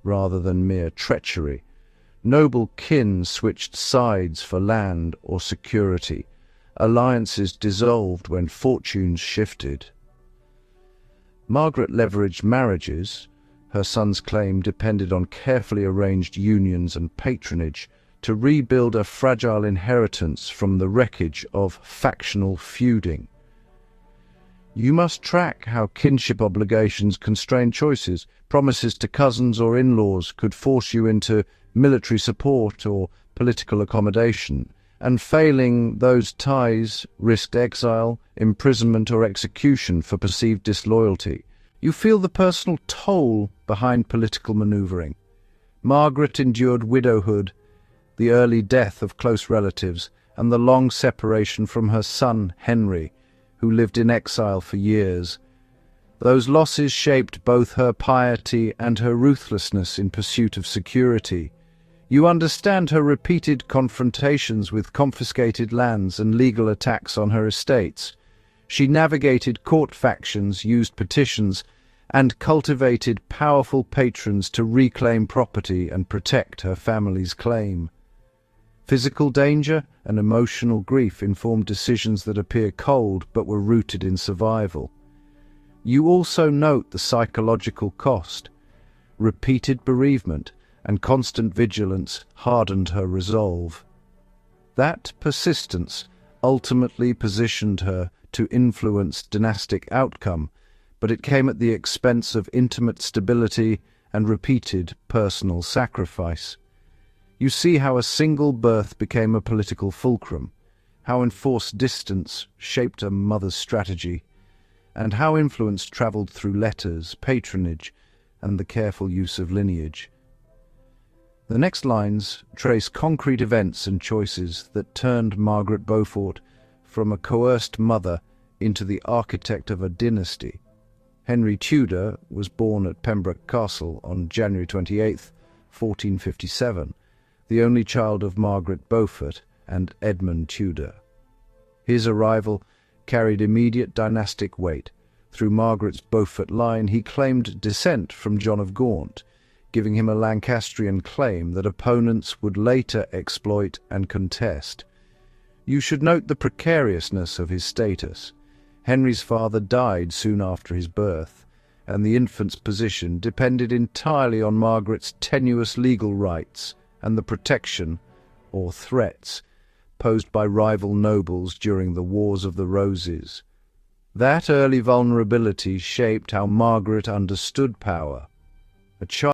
rather than mere treachery. Noble kin switched sides for land or security. Alliances dissolved when fortunes shifted. Margaret leveraged marriages. Her son's claim depended on carefully arranged unions and patronage to rebuild a fragile inheritance from the wreckage of factional feuding. You must track how kinship obligations constrain choices. Promises to cousins or in-laws could force you into military support or political accommodation, and failing those ties risked exile, imprisonment or execution for perceived disloyalty. You feel the personal toll behind political maneuvering. Margaret endured widowhood, the early death of close relatives, and the long separation from her son Henry, who lived in exile for years. Those losses shaped both her piety and her ruthlessness in pursuit of security. You understand her repeated confrontations with confiscated lands and legal attacks on her estates. She navigated court factions, used petitions, and cultivated powerful patrons to reclaim property and protect her family's claim. Physical danger and emotional grief informed decisions that appear cold but were rooted in survival. You also note the psychological cost. Repeated bereavement and constant vigilance hardened her resolve. That persistence ultimately positioned her to influence dynastic outcome, but it came at the expense of intimate stability and repeated personal sacrifice. You see how a single birth became a political fulcrum, how enforced distance shaped a mother's strategy, and how influence traveled through letters, patronage, and the careful use of lineage. The next lines trace concrete events and choices that turned Margaret Beaufort from a coerced mother into the architect of a dynasty. Henry Tudor was born at Pembroke Castle on January 28, 1457, the only child of Margaret Beaufort and Edmund Tudor. His arrival carried immediate dynastic weight. Through Margaret's Beaufort line, he claimed descent from John of Gaunt, giving him a Lancastrian claim that opponents would later exploit and contest. You should note the precariousness of his status. Henry's father died soon after his birth, and the infant's position depended entirely on Margaret's tenuous legal rights and the protection, or threats, posed by rival nobles during the Wars of the Roses. That early vulnerability shaped how Margaret understood power. A child